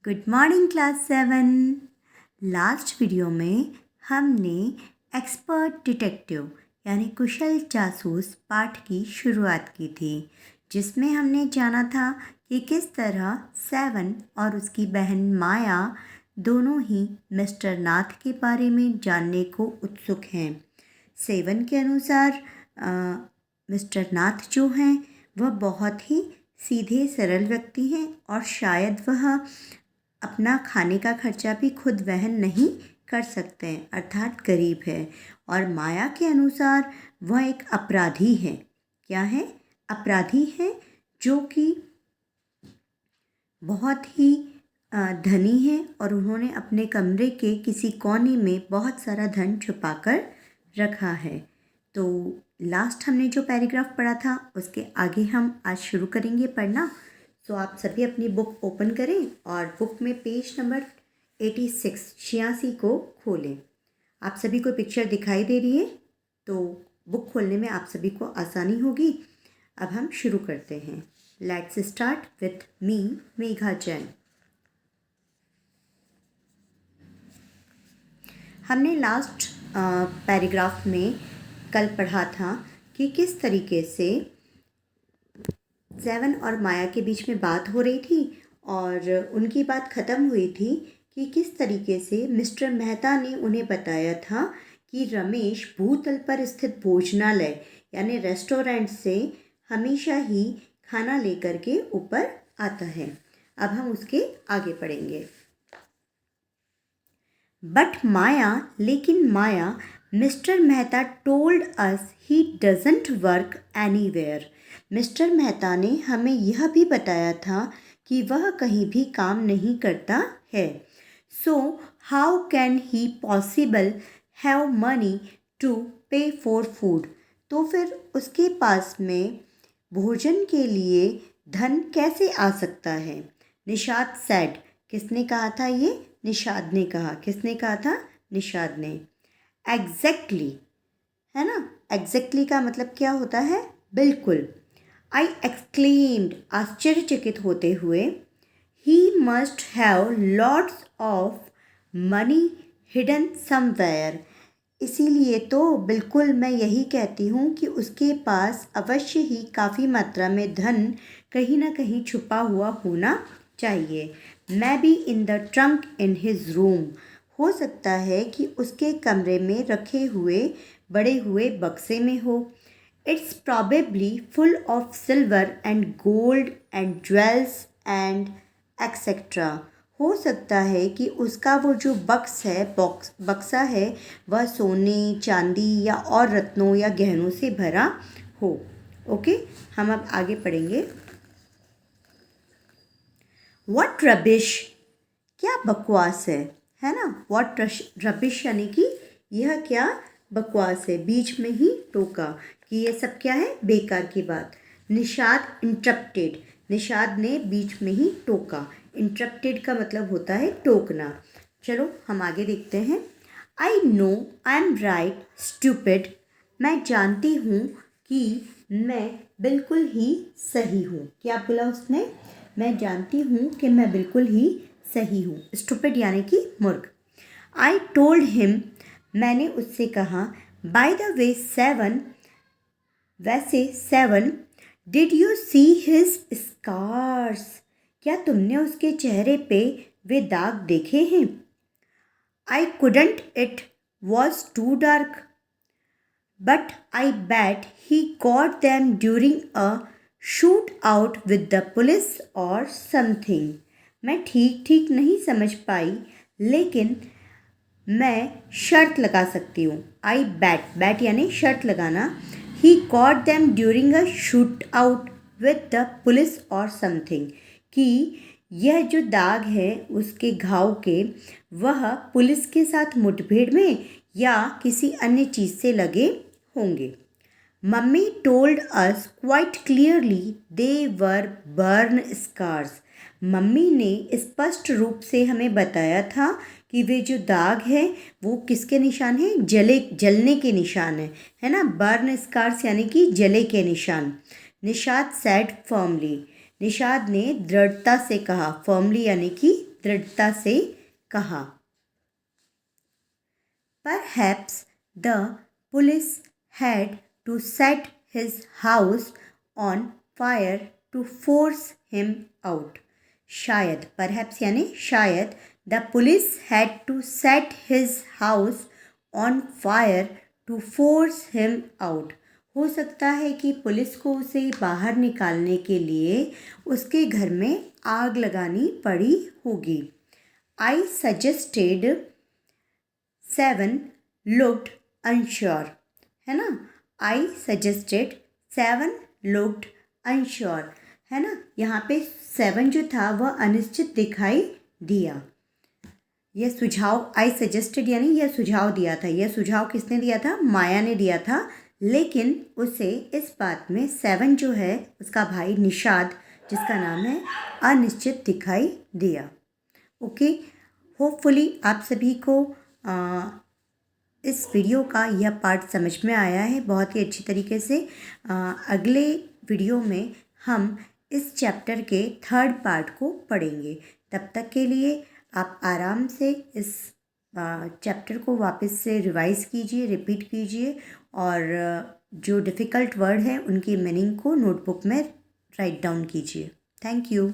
Good morning class 7। Last video में हमने expert detective यानी कुशल जासूस पाठ की शुरुआत की थी, जिसमें हमने जाना था कि किस तरह सेवन और उसकी बहन माया दोनों ही मिस्टर नाथ के बारे में जानने को उत्सुक हैं। सेवन के अनुसार मिस्टर नाथ जो हैं वह बहुत ही सीधे सरल व्यक्ति हैं और शायद वह अपना खाने का खर्चा भी खुद वहन नहीं कर सकते हैं, अर्थात गरीब है। और माया के अनुसार वह एक अपराधी है। क्या है? अपराधी है जो कि बहुत ही धनी है और उन्होंने अपने कमरे के किसी कोने में बहुत सारा धन छुपा कर रखा है। तो लास्ट हमने जो पैराग्राफ पढ़ा था उसके आगे हम आज शुरू करेंगे पढ़ना। तो आप सभी अपनी बुक ओपन करें और बुक में पेज नंबर 86 को खोलें। आप सभी को पिक्चर दिखाई दे रही है, तो बुक खोलने में आप सभी को आसानी होगी। अब हम शुरू करते हैं। Let's start with me, Megha Jain. हमने लास्ट पैराग्राफ में कल पढ़ा था कि किस तरीके से सेवन और माया के बीच में बात हो रही थी और उनकी बात ख़त्म हुई थी कि किस तरीके से मिस्टर मेहता ने उन्हें बताया था कि रमेश भूतल पर स्थित भोजनालय यानी रेस्टोरेंट से हमेशा ही खाना लेकर के ऊपर आता है। अब हम उसके आगे पढ़ेंगे। लेकिन Maya Mr Mehta told us he doesn't work anywhere. Mr Mehta ने हमें यह भी बताया था कि वह कहीं भी काम नहीं करता है। So how can he possible have money to pay for food. तो फिर उसके पास में भोजन के लिए धन कैसे आ सकता है? निषाद सेड। किसने कहा था ये? निषाद ने कहा। किसने कहा था? निषाद ने। एग्जैक्टली, है ना? एग्जैक्टली का मतलब क्या होता है? बिल्कुल। आई एक्सक्लेम्ड, आश्चर्यचकित होते हुए। He must have lots of money hidden somewhere. इसीलिए तो बिल्कुल मैं यही कहती हूँ कि उसके पास अवश्य ही काफ़ी मात्रा में धन कहीं ना कहीं छुपा हुआ होना चाहिए। मैं be in the trunk in his room. हो सकता है कि उसके कमरे में रखे हुए बड़े हुए बक्से में हो। It's probably full of silver and gold and jewels and etcetera. हो सकता है कि उसका वो जो बक्सा है वह सोने, चांदी या और रत्नों या गहनों से भरा हो। ओके, हम अब आगे पढ़ेंगे। What rubbish. क्या बकवास है ना? व्हाट रबिश यानी कि यह क्या बकवास है। बीच में ही टोका कि ये सब क्या है? बेकार की बात। निषाद इंटरप्टेड। निषाद ने बीच में ही टोका। इंटरप्टेड का मतलब होता है टोकना। चलो हम आगे देखते हैं। I know I am right stupid. मैं जानती हूँ कि मैं बिल्कुल ही सही हूँ। क्या बोला उसने? मैं जानती हूँ कि मैं बिल्कुल ही सही हूँ। स्टूपिड यानी कि मूर्ख। I told him. मैंने उससे कहा। बाय द वे सेवन, वैसे seven, did you see his scars. क्या तुमने उसके चेहरे पे वे दाग देखे हैं? I couldn't, it was too dark, but I bet he got them during a shootout with the police or something. मैं ठीक नहीं समझ पाई, लेकिन मैं शर्त लगा सकती हूँ। आई बैट यानी शर्त लगाना। ही got them during a shootout with the police or something, कि यह जो दाग है उसके घाव के, वह पुलिस के साथ मुठभेड़ में या किसी अन्य चीज़ से लगे होंगे। Mummy told us quite clearly they were burn scars. Mummy ने स्पष्ट रूप से हमें बताया था कि वे जो दाग है वो किसके निशान हैं? जलने के निशान है ना? बर्न स्कार्स यानी कि जले के निशान। Nishad sad firmly. निषाद ने दृढ़ता से कहा। फर्मली यानी कि दृढ़ता से कहा। Perhaps the police had to set his house on fire to force him out. शायद, perhaps यानी शायद, the police had to set his house on fire to force him out. हो सकता है कि पुलिस को उसे बाहर निकालने के लिए उसके घर में आग लगानी पड़ी होगी। I suggested 7 looked unsure, है ना। I suggested 7 looked unsure, है ना। यहाँ पे 7 जो था वह अनिश्चित दिखाई दिया। यह सुझाव I suggested यानी यह सुझाव दिया था। यह सुझाव किसने दिया था? माया ने दिया था, लेकिन उसे इस बात में 7 जो है उसका भाई निषाद, जिसका नाम है, अनिश्चित दिखाई दिया। ओके, होपफुली आप सभी को इस वीडियो का यह पार्ट समझ में आया है बहुत ही अच्छी तरीके से। अगले वीडियो में हम इस चैप्टर के 3rd पार्ट को पढ़ेंगे। तब तक के लिए आप आराम से इस चैप्टर को वापस से रिवाइज़ कीजिए, रिपीट कीजिए, और जो डिफ़िकल्ट वर्ड है उनकी मीनिंग को नोटबुक में राइट डाउन कीजिए। Thank you.